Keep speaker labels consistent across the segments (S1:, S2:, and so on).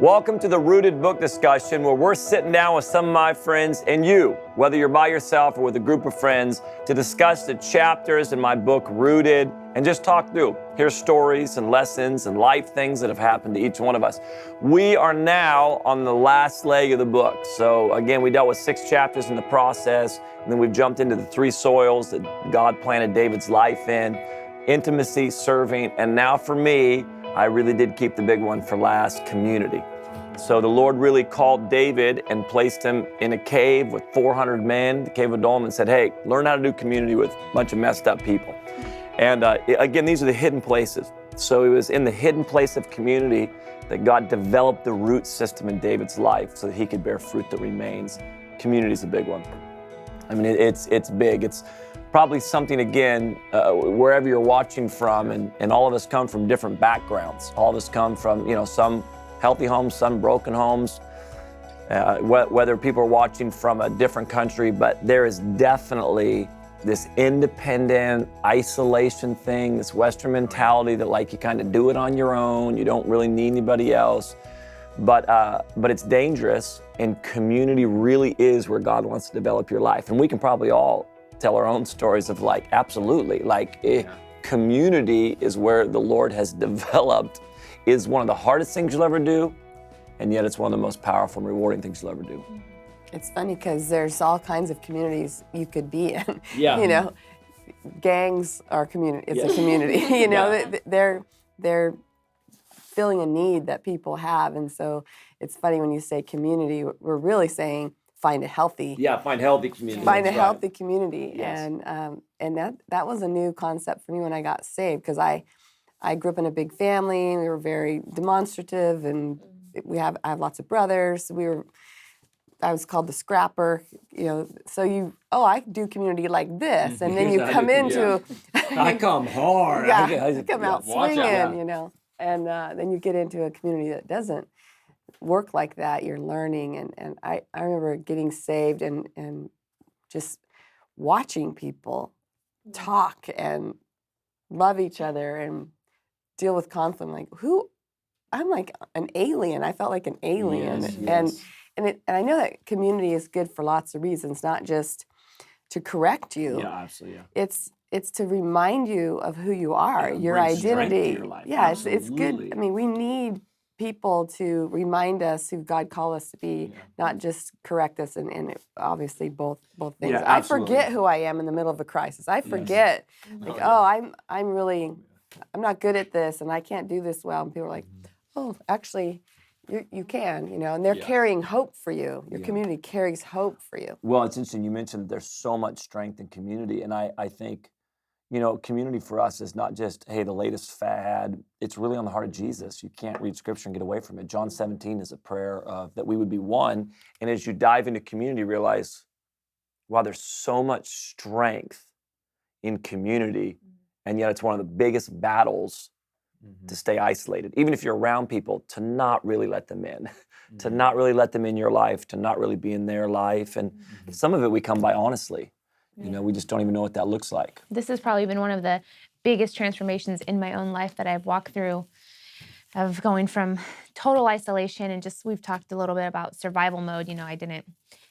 S1: Welcome to the Rooted Book Discussion, where we're sitting down with some of my friends and you, whether you're by yourself or with a group of friends, to discuss the chapters in my book, Rooted, and just talk through. Hear stories and lessons and life things that have happened to each one of us. We are now on the last leg of the book. So again, we dealt with 6 chapters in the process, and then we've jumped into the 3 soils that God planted David's life in: intimacy, serving, and now for me, I really did keep the big one for last: community. So the Lord really called David and placed him in a cave with 400 men, the cave of Adullam, and said, hey, learn how to do community with a bunch of messed up people. And again, these are the hidden places. So it was in the hidden place of community that God developed the root system in David's life so that he could bear fruit that remains. Community is a big one. I mean, it's big. It's probably something, again, wherever you're watching from, and all of us come from different backgrounds. All of us come from, some healthy homes, some broken homes, whether people are watching from a different country, but there is definitely this independent isolation thing, this Western mentality that you kind of do it on your own, you don't really need anybody else, but it's dangerous, and community really is where God wants to develop your life. And we can probably all tell our own stories of absolutely, community is where the Lord has developed, is one of the hardest things you'll ever do, and yet it's one of the most powerful and rewarding things you'll ever do.
S2: It's funny because there's all kinds of communities you could be in.
S1: Yeah.
S2: Gangs are community. It's
S1: Yes.
S2: a community. They're filling a need that people have, and so it's funny when you say community. We're really saying find a healthy.
S1: Yeah, find healthy community.
S2: Find
S1: That's
S2: a
S1: right.
S2: healthy community,
S1: Yes.
S2: and that was a new concept for me when I got saved, because I grew up in a big family. We were very demonstrative, and I have lots of brothers. I was called the scrapper, so I do community like this, and then you come into,
S1: I come hard.
S2: I come out
S1: watch
S2: swinging,
S1: out.
S2: and then you get into a community that doesn't work like that. You're learning, and I remember getting saved and just watching people talk and love each other and deal with conflict. I'm like an alien. I felt like an alien.
S1: Yes.
S2: And I know that community is good for lots of reasons, not just to correct you.
S1: Yeah, absolutely. Yeah.
S2: It's to remind you of who you are,
S1: And
S2: your
S1: bring strength to
S2: identity.
S1: your life.
S2: Yeah, it's good.
S1: Absolutely.
S2: I mean, we need people to remind us who God called us to be, not just correct us, and obviously both things.
S1: Yeah,
S2: I
S1: absolutely.
S2: forget who I am in the middle of a crisis. I forget, I'm not good at this, and I can't do this well. And people are like, oh, actually, you can, and they're carrying hope for you. Your community carries hope for you.
S1: Well, it's interesting. You mentioned that there's so much strength in community, and I think, community for us is not just, hey, the latest fad. It's really on the heart of Jesus. You can't read Scripture and get away from it. John 17 is a prayer that we would be one, and as you dive into community, realize, wow, there's so much strength in community, and yet it's one of the biggest battles to stay isolated. Even if you're around people, to not really let them in, to not really let them in your life, to not really be in their life. And some of it we come by honestly. We just don't even know what that looks like.
S3: This has probably been one of the biggest transformations in my own life that I've walked through, of going from total isolation and just, we've talked a little bit about survival mode. I didn't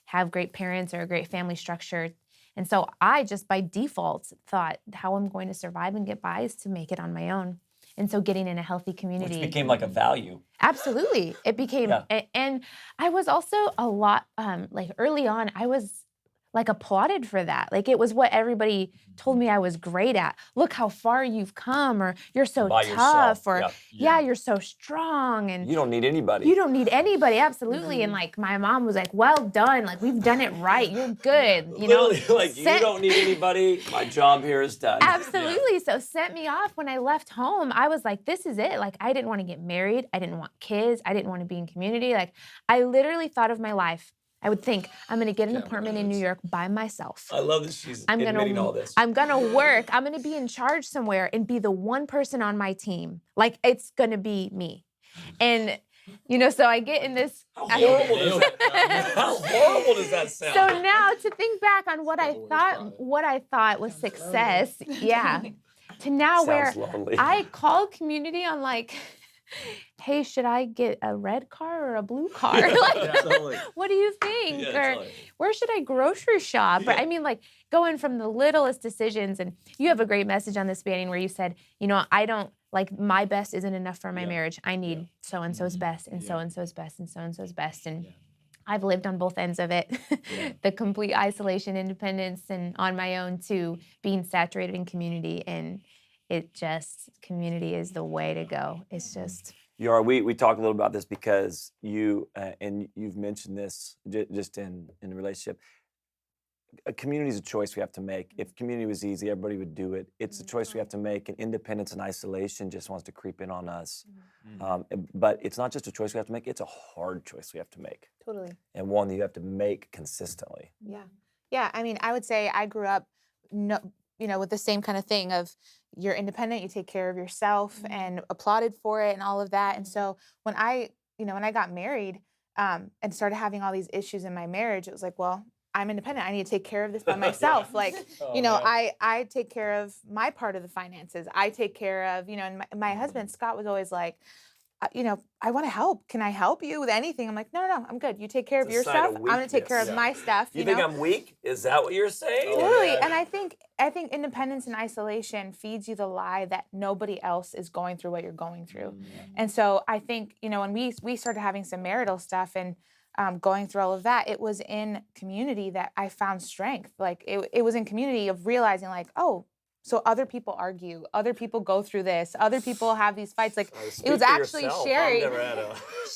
S3: have great parents or a great family structure. And so I just by default thought how I'm going to survive and get by is to make it on my own. And so getting in a healthy community.
S1: Which became like a value.
S3: Absolutely. It became, and I was also a lot, early on, I was applauded for that. It was what everybody told me I was great at. Look how far you've come, or you're so
S1: By
S3: tough,
S1: yourself.
S3: or you're so strong. And
S1: You don't need anybody.
S3: you don't need anybody, absolutely. And my mom was like, well done. We've done it right. You're good.
S1: Literally, you don't need anybody. My job here is done.
S3: Absolutely. So sent me off when I left home. I was like, this is it. I didn't want to get married. I didn't want kids. I didn't want to be in community. I literally thought of my life. I would think, I'm going to get an apartment in New York by myself.
S1: I love that she's admitting all this.
S3: I'm going to work. I'm going to be in charge somewhere and be the one person on my team. It's going to be me. And, so I get in this.
S1: How horrible does that sound?
S3: So now to think back on what I thought was success, to now where
S1: lonely.
S3: I call community on hey, should I get a red car or a blue car? Like,
S1: Totally.
S3: what do you think?
S1: Yeah,
S3: Or
S1: totally.
S3: where should I grocery shop? Or,
S1: Yeah.
S3: I mean, like going from the littlest decisions. And you have a great message on this, Banning, where you said, I don't like my best isn't enough for my marriage. I need so and so's best and so and so's best and so and so's best. And I've lived on both ends of it, the complete isolation, independence, and on my own to being saturated in community. And community is the way to go. It's just.
S1: We talked a little about this because you, and you've mentioned this just in a relationship. A community is a choice we have to make. If community was easy, everybody would do it. It's a choice we have to make, and independence and isolation just wants to creep in on us. But it's not just a choice we have to make, it's a hard choice we have to make.
S4: Totally.
S1: And one that you have to make consistently.
S4: Yeah. Yeah. I mean, I would say I grew up, with the same kind of thing of you're independent, you take care of yourself and applauded for it and all of that. And so when I got married and started having all these issues in my marriage, it was like, well, I'm independent. I need to take care of this by myself. Like, I take care of my part of the finances. I take care of, and my husband, Scott, was always like, I want to help. Can I help you with anything? I'm like, no, I'm good. You take care of your stuff. I'm going to take care of my stuff.
S1: You think I'm weak? Is that what you're saying?
S4: Totally. And I think independence and isolation feeds you the lie that nobody else is going through what you're going through. And so I think, when we started having some marital stuff and going through all of that, it was in community that I found strength. Like it was in community of realizing like, oh, so other people argue, other people go through this, other people have these fights. Like it was actually Sherry.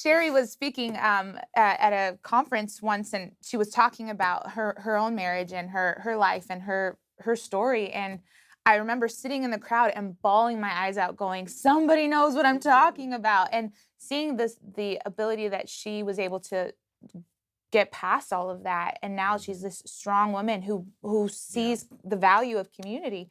S4: Sherry was speaking at a conference once, and she was talking about her own marriage and her life and her story. And I remember sitting in the crowd and bawling my eyes out, going, "Somebody knows what I'm talking about," and seeing the ability that she was able to get past all of that, and now she's this strong woman who sees the value of community.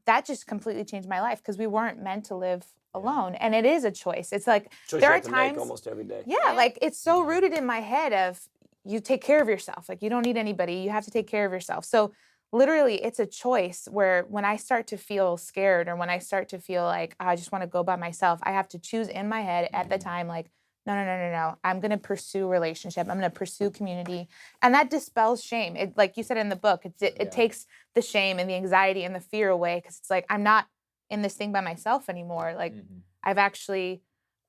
S4: That just completely changed my life because we weren't meant to live alone, and it is a choice. It's like there are times
S1: almost every day.
S4: Yeah, like it's so rooted in my head of you take care of yourself. Like you don't need anybody. You have to take care of yourself. So literally, it's a choice where when I start to feel scared or when I start to feel like I just want to go by myself, I have to choose in my head at the time like, no. I'm going to pursue relationship. I'm going to pursue community. And that dispels shame. It, like you said in the book, it takes the shame and the anxiety and the fear away because it's like, I'm not in this thing by myself anymore. Like I've actually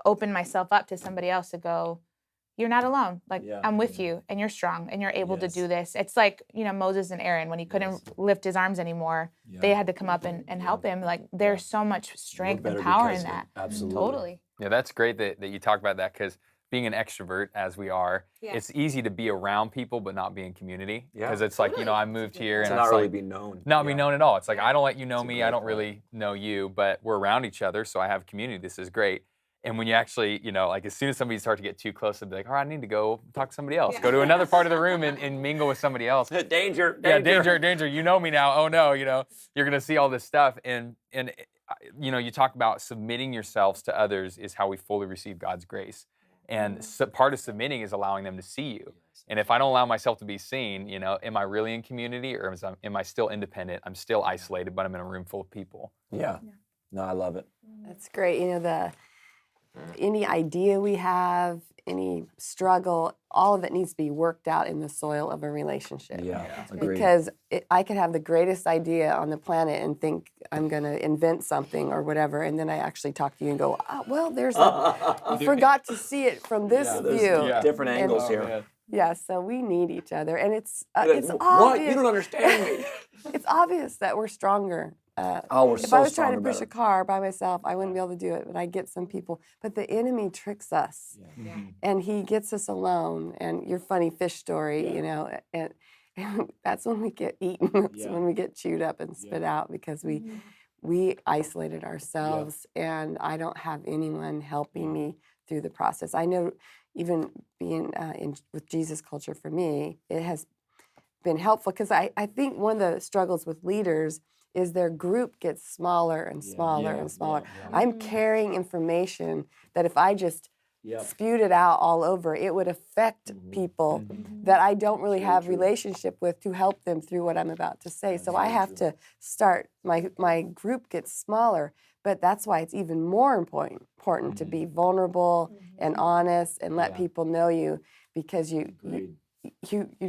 S4: opened myself up to somebody else to go, you're not alone. Like I'm with you and you're strong and you're able to do this. It's like, Moses and Aaron, when he couldn't lift his arms anymore, they had to come up and help him. Like there's so much strength and power in that.
S1: Absolutely.
S4: Totally.
S5: Yeah, that's great that you talk about that because being an extrovert, as we are, it's easy to be around people but not be in community. Because it's like, I moved here and
S1: not
S5: it's
S1: really
S5: like,
S1: be known.
S5: Not be known at all. It's like, I don't let you know me. I don't really know you, but we're around each other, so I have community. This is great. And when you actually, like as soon as somebody starts to get too close, they'll be like, all right, I need to go talk to somebody else. Go to another part of the room and mingle with somebody else.
S1: Danger.
S5: Yeah, danger. You know me now. Oh no, you're going to see all this stuff. And you talk about submitting yourselves to others is how we fully receive God's grace. And part of submitting is allowing them to see you. And if I don't allow myself to be seen, am I really in community or am I still independent? I'm still isolated, but I'm in a room full of people.
S1: Yeah. No, I love it.
S2: That's great. Any idea we have, any struggle, all of it needs to be worked out in the soil of a relationship.
S1: Yeah, agreed.
S2: Because I could have the greatest idea on the planet and think I'm going to invent something or whatever, and then I actually talk to you and go, you forgot to see it from this view.
S1: Different angles here.
S2: Yeah, so we need each other, and it's
S1: What?
S2: obvious.
S1: You don't understand me.
S2: It's obvious that we're stronger.
S1: We're
S2: if I was trying to push a car by myself, I wouldn't be able to do it, but I get some people. But the enemy tricks us, and he gets us alone. And your funny fish story, and that's when we get eaten. That's when we get chewed up and spit out because we isolated ourselves, and I don't have anyone helping me through the process. I know even being with Jesus culture for me, it has been helpful because I think one of the struggles with leaders is their group gets smaller and smaller and smaller. I'm carrying information that if I just spewed it out all over, it would affect people that I don't really have relationship with to help them through what I'm about to say. So I have to start, my group gets smaller, but that's why it's even more important to be vulnerable and honest and let people know you, because you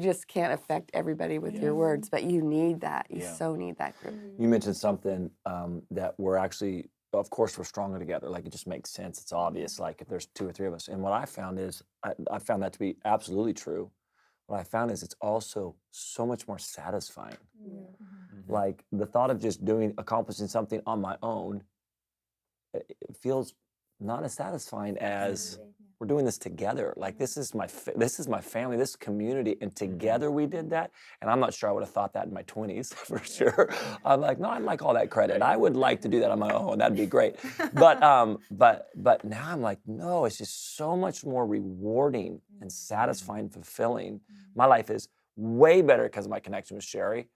S2: just can't affect everybody with your words, but you need that. You so need that group.
S1: You mentioned something that we're actually, of course, we're stronger together. Like, it just makes sense. It's obvious. Like, if there's 2 or 3 of us. And what I found is, I found that to be absolutely true. What I found is it's also so much more satisfying. Like, the thought of just accomplishing something on my own, it feels not as satisfying as we're doing this together. Like, this is my family, this community, and together we did that. And I'm not sure I would have thought that in my 20s for sure. I'm like, no, I'd like all that credit. I would like to do that on my own. That'd be great. But now I'm like, no, it's just so much more rewarding and satisfying, fulfilling. My life is way better because of my connection with Sherry.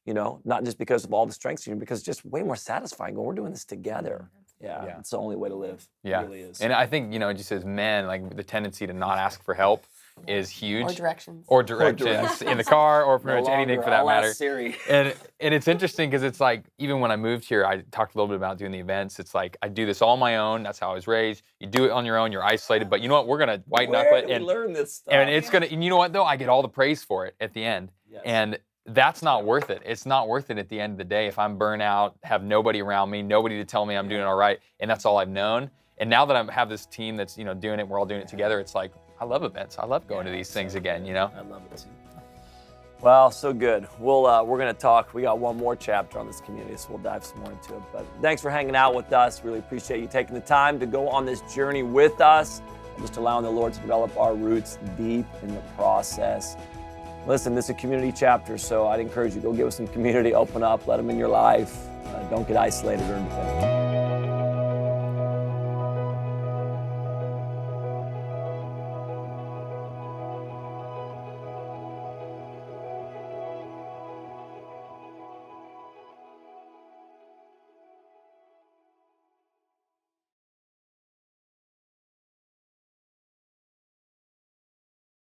S1: You know, not just because of all the strengths, because it's just way more satisfying when we're doing this together. Yeah, it's the only way to live.
S5: Yeah,
S1: it really is.
S5: And I think, just as men, like, the tendency to not ask for help is huge.
S2: Or
S5: directions in the car, or pretty much anything for that matter.
S1: Siri.
S5: And it's interesting because it's like, even when I moved here, I talked a little bit about doing the events. It's like, I do this all on my own. That's how I was raised. You do it on your own. You're isolated. But you know what? We're gonna white knuckle it and
S1: learn this stuff.
S5: And it's gonna. And you know what though? I get all the praise for it at the end.
S1: Yes.
S5: And that's not worth it. It's not worth it at the end of the day if I'm burnt out, have nobody around me, nobody to tell me I'm doing it all right, and that's all I've known. And now that I have this team that's doing it, we're all doing it together. It's like, I love events. I love going to these things again.
S1: I love it too. Well, so good. We're gonna talk. We got one more chapter on this community, so we'll dive some more into it. But thanks for hanging out with us. Really appreciate you taking the time to go on this journey with us, and just allowing the Lord to develop our roots deep in the process. Listen, this is a community chapter, so I'd encourage you, go give us some community, open up, let them in your life. Don't get isolated or anything.